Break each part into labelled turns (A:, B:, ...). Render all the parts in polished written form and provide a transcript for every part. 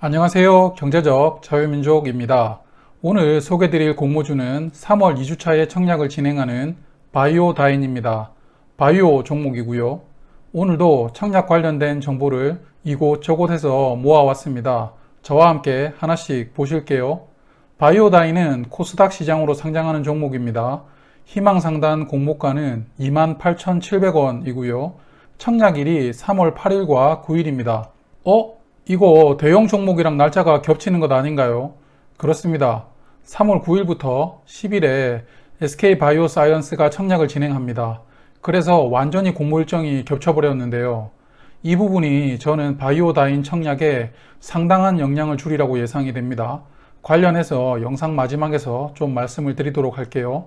A: 안녕하세요. 경제적 자유민족입니다. 오늘 소개드릴 공모주는 3월 2주차에 청약을 진행하는 바이오다인입니다. 바이오 종목이고요. 오늘도 청약 관련된 정보를 이곳저곳에서 모아왔습니다. 저와 함께 하나씩 보실게요. 바이오다인은 코스닥 시장으로 상장하는 종목입니다. 희망상단 공모가는 28,700원이고요. 청약일이 3월 8일과 9일입니다. 이거 대형 종목이랑 날짜가 겹치는 것 아닌가요? 그렇습니다. 3월 9일부터 10일에 SK바이오사이언스가 청약을 진행합니다. 그래서 완전히 공모 일정이 겹쳐버렸는데요. 이 부분이 저는 바이오다인 청약에 상당한 영향을 주리라고 예상이 됩니다. 관련해서 영상 마지막에서 좀 말씀을 드리도록 할게요.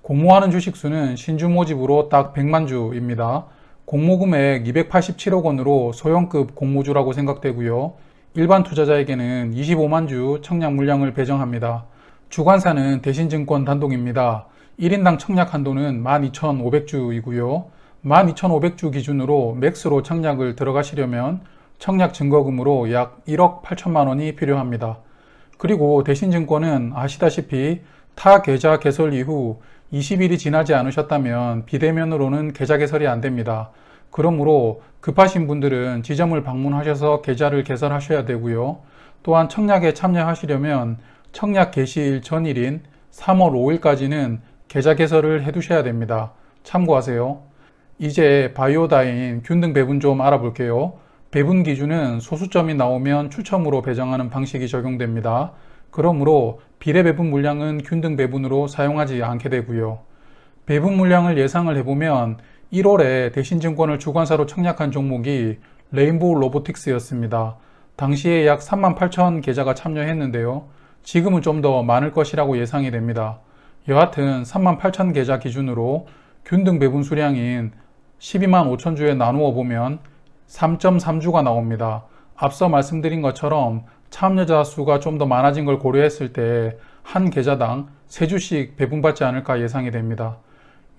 A: 공모하는 주식수는 신주 모집으로 딱 100만 주입니다. 공모금액 287억 원으로 소형급 공모주라고 생각되고요. 일반 투자자에게는 25만 주 청약 물량을 배정합니다. 주관사는 대신증권 단독입니다. 1인당 청약 한도는 12,500주이고요. 12,500주 기준으로 맥스로 청약을 들어가시려면 청약 증거금으로 약 1억 8천만 원이 필요합니다. 그리고 대신증권은 아시다시피 타 계좌 개설 이후 20일이 지나지 않으셨다면 비대면으로는 계좌 개설이 안 됩니다. 그러므로 급하신 분들은 지점을 방문하셔서 계좌를 개설하셔야 되고요. 또한 청약에 참여하시려면 청약 개시일 전일인 3월 5일까지는 계좌 개설을 해두셔야 됩니다. 참고하세요. 이제 바이오다인 균등 배분 좀 알아볼게요. 배분 기준은 소수점이 나오면 추첨으로 배정하는 방식이 적용됩니다. 그러므로 비례 배분 물량은 균등 배분으로 사용하지 않게 되고요. 배분 물량을 예상을 해보면 1월에 대신증권을 주관사로 청약한 종목이 레인보우 로보틱스였습니다. 당시에 약 38,000 계좌가 참여했는데요. 지금은 좀 더 많을 것이라고 예상이 됩니다. 여하튼 38,000 계좌 기준으로 균등 배분 수량인 12만 5천 주에 나누어 보면 3.3주가 나옵니다. 앞서 말씀드린 것처럼 참여자 수가 좀 더 많아진 걸 고려했을 때 한 계좌당 3주씩 배분받지 않을까 예상이 됩니다.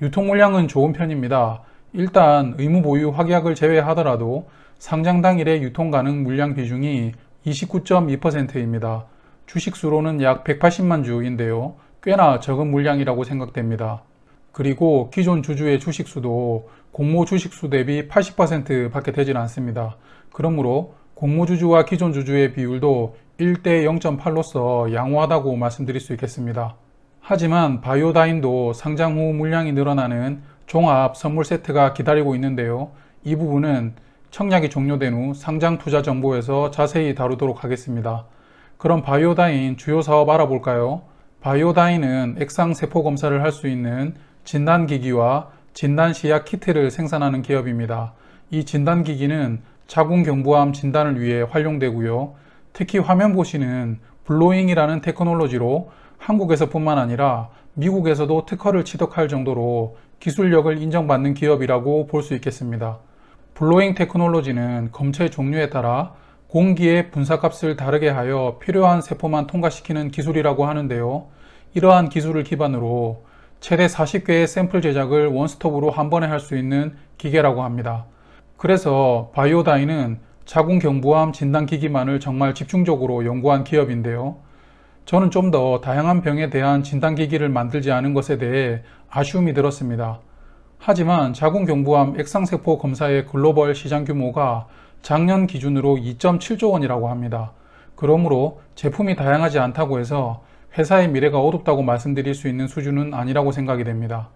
A: 유통 물량은 좋은 편입니다. 일단 의무 보유 확약을 제외하더라도 상장 당일의 유통 가능 물량 비중이 29.2%입니다. 주식 수로는 약 180만 주인데요. 꽤나 적은 물량이라고 생각됩니다. 그리고 기존 주주의 주식 수도 공모 주식 수 대비 80% 밖에 되질 않습니다. 그러므로 공모 주주와 기존 주주의 비율도 1대 0.8로서 양호하다고 말씀드릴 수 있겠습니다. 하지만 바이오다인도 상장 후 물량이 늘어나는 종합 선물 세트가 기다리고 있는데요. 이 부분은 청약이 종료된 후 상장 투자 정보에서 자세히 다루도록 하겠습니다. 그럼 바이오다인 주요 사업 알아볼까요? 바이오다인은 액상 세포 검사를 할 수 있는 진단기기와 진단시약 키트를 생산하는 기업입니다. 이 진단기기는 자궁경부암 진단을 위해 활용되고요. 특히 화면 보시는 블로잉이라는 테크놀로지로 한국에서 뿐만 아니라 미국에서도 특허를 취득할 정도로 기술력을 인정받는 기업이라고 볼 수 있겠습니다. 블로잉 테크놀로지는 검체 종류에 따라 공기의 분사값을 다르게 하여 필요한 세포만 통과시키는 기술이라고 하는데요. 이러한 기술을 기반으로 최대 40개의 샘플 제작을 원스톱으로 한 번에 할 수 있는 기계라고 합니다. 그래서 바이오다인은 자궁경부암 진단기기만을 정말 집중적으로 연구한 기업인데요. 저는 좀 더 다양한 병에 대한 진단기기를 만들지 않은 것에 대해 아쉬움이 들었습니다. 하지만 자궁경부암 액상세포 검사의 글로벌 시장 규모가 작년 기준으로 2.7조 원이라고 합니다. 그러므로 제품이 다양하지 않다고 해서 회사의 미래가 어둡다고 말씀드릴 수 있는 수준은 아니라고 생각이 됩니다.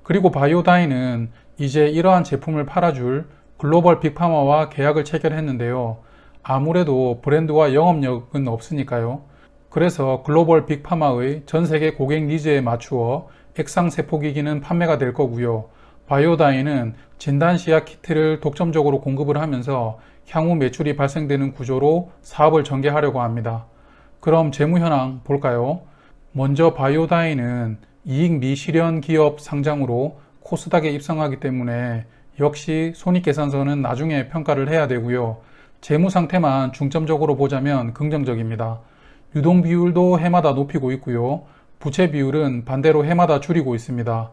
A: 그리고 바이오다인은 이제 이러한 제품을 팔아줄 글로벌 빅파마와 계약을 체결했는데요. 아무래도 브랜드와 영업력은 없으니까요. 그래서 글로벌 빅파마의 전 세계 고객 니즈에 맞추어 액상세포기기는 판매가 될 거고요. 바이오다인은 진단시약 키트를 독점적으로 공급을 하면서 향후 매출이 발생되는 구조로 사업을 전개하려고 합니다. 그럼 재무 현황 볼까요? 먼저 바이오다인은 이익 미실현 기업 상장으로 코스닥에 입성하기 때문에 역시 손익계산서는 나중에 평가를 해야 되고요. 재무 상태만 중점적으로 보자면 긍정적입니다. 유동 비율도 해마다 높이고 있고요. 부채 비율은 반대로 해마다 줄이고 있습니다.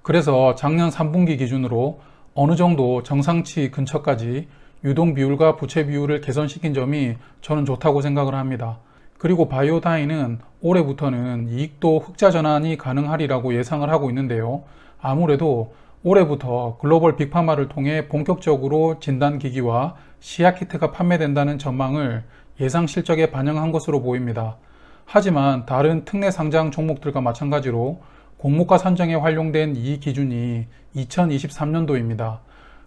A: 그래서 작년 3분기 기준으로 어느 정도 정상치 근처까지 유동 비율과 부채 비율을 개선시킨 점이 저는 좋다고 생각을 합니다. 그리고 바이오다인은 올해부터는 이익도 흑자 전환이 가능하리라고 예상을 하고 있는데요. 아무래도 올해부터 글로벌 빅파마를 통해 본격적으로 진단기기와 시약키트가 판매된다는 전망을 예상 실적에 반영한 것으로 보입니다. 하지만 다른 특례 상장 종목들과 마찬가지로 공모가 선정에 활용된 이 기준이 2023년도입니다.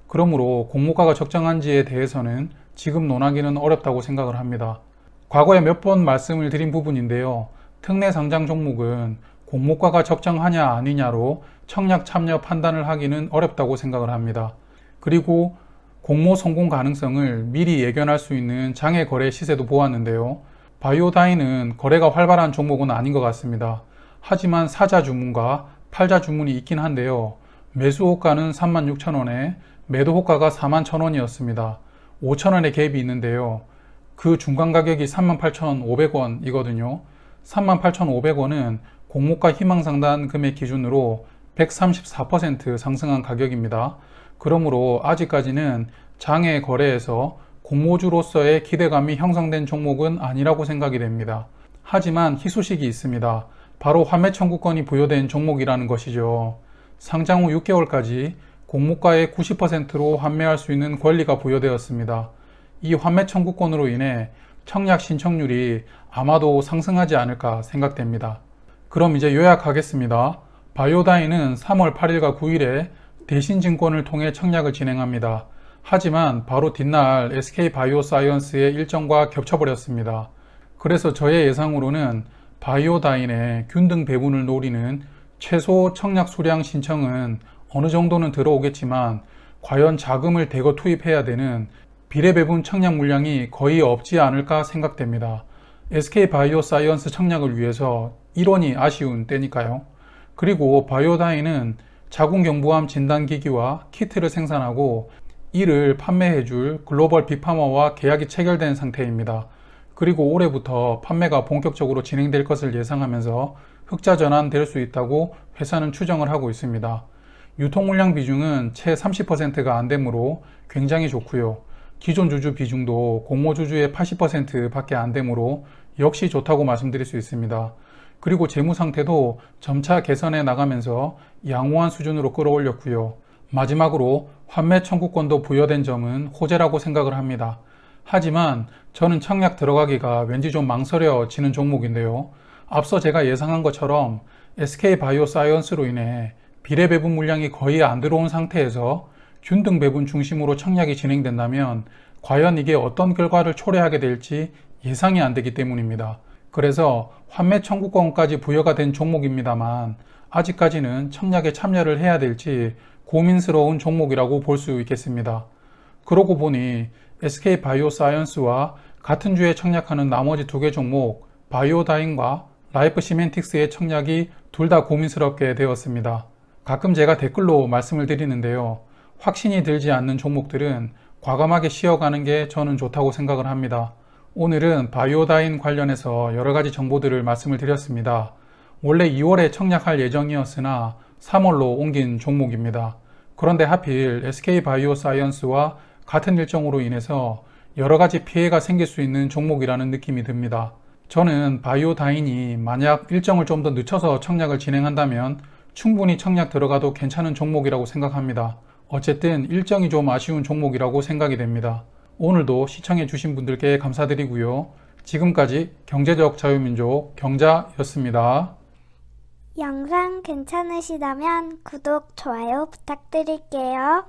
A: 그러므로 공모가가 적정한지에 대해서는 지금 논하기는 어렵다고 생각을 합니다. 과거에 몇 번 말씀을 드린 부분인데요. 특례 상장 종목은 공모가가 적정하냐 아니냐로 청약 참여 판단을 하기는 어렵다고 생각을 합니다. 그리고 공모 성공 가능성을 미리 예견할 수 있는 장외 거래 시세도 보았는데요. 바이오다인은 거래가 활발한 종목은 아닌 것 같습니다. 하지만 사자 주문과 팔자 주문이 있긴 한데요. 매수 호가는 36,000원에 매도 호가가 41,000원이었습니다. 5,000원의 갭이 있는데요. 그 중간 가격이 38,500원이거든요. 38,500원은 공모가 희망상단 금액 기준으로 134% 상승한 가격입니다. 그러므로 아직까지는 장외 거래에서 공모주로서의 기대감이 형성된 종목은 아니라고 생각이 됩니다. 하지만 희소식이 있습니다. 바로 환매 청구권이 부여된 종목이라는 것이죠. 상장 후 6개월까지 공모가의 90%로 환매할 수 있는 권리가 부여되었습니다. 이 환매 청구권으로 인해 청약 신청률이 아마도 상승하지 않을까 생각됩니다. 그럼 이제 요약하겠습니다. 바이오다인은 3월 8일과 9일에 대신증권을 통해 청약을 진행합니다. 하지만 바로 뒷날 SK바이오사이언스의 일정과 겹쳐버렸습니다. 그래서 저의 예상으로는 바이오다인의 균등 배분을 노리는 최소 청약 수량 신청은 어느 정도는 들어오겠지만 과연 자금을 대거 투입해야 되는 비례배분 청약 물량이 거의 없지 않을까 생각됩니다. SK바이오사이언스 청약을 위해서 1원이 아쉬운 때니까요. 그리고 바이오다인은 자궁경부암 진단기기와 키트를 생산하고 이를 판매해줄 글로벌 빅파마와 계약이 체결된 상태입니다. 그리고 올해부터 판매가 본격적으로 진행될 것을 예상하면서 흑자 전환될 수 있다고 회사는 추정을 하고 있습니다. 유통 물량 비중은 채 30%가 안 되므로 굉장히 좋고요. 기존 주주 비중도 공모 주주의 80% 밖에 안 되므로 역시 좋다고 말씀드릴 수 있습니다. 그리고 재무 상태도 점차 개선해 나가면서 양호한 수준으로 끌어올렸고요. 마지막으로 환매 청구권도 부여된 점은 호재라고 생각을 합니다. 하지만 저는 청약 들어가기가 왠지 좀 망설여지는 종목인데요. 앞서 제가 예상한 것처럼 SK바이오사이언스로 인해 비례배분 물량이 거의 안 들어온 상태에서 균등 배분 중심으로 청약이 진행된다면 과연 이게 어떤 결과를 초래하게 될지 예상이 안 되기 때문입니다. 그래서 환매 청구권까지 부여가 된 종목입니다만 아직까지는 청약에 참여를 해야 될지 고민스러운 종목이라고 볼 수 있겠습니다. 그러고 보니 SK바이오사이언스와 같은 주에 청약하는 나머지 두 개 종목 바이오다인과 라이프시멘틱스의 청약이 둘 다 고민스럽게 되었습니다. 가끔 제가 댓글로 말씀을 드리는데요. 확신이 들지 않는 종목들은 과감하게 쉬어가는 게 저는 좋다고 생각을 합니다. 오늘은 바이오다인 관련해서 여러가지 정보들을 말씀을 드렸습니다. 원래 2월에 청약할 예정이었으나 3월로 옮긴 종목입니다. 그런데 하필 SK바이오사이언스와 같은 일정으로 인해서 여러가지 피해가 생길 수 있는 종목이라는 느낌이 듭니다. 저는 바이오다인이 만약 일정을 좀 더 늦춰서 청약을 진행한다면 충분히 청약 들어가도 괜찮은 종목이라고 생각합니다. 어쨌든 일정이 좀 아쉬운 종목이라고 생각이 됩니다. 오늘도 시청해 주신 분들께 감사드리고요. 지금까지 경제적 자유민족 경자였습니다.
B: 영상 괜찮으시다면 구독, 좋아요 부탁드릴게요.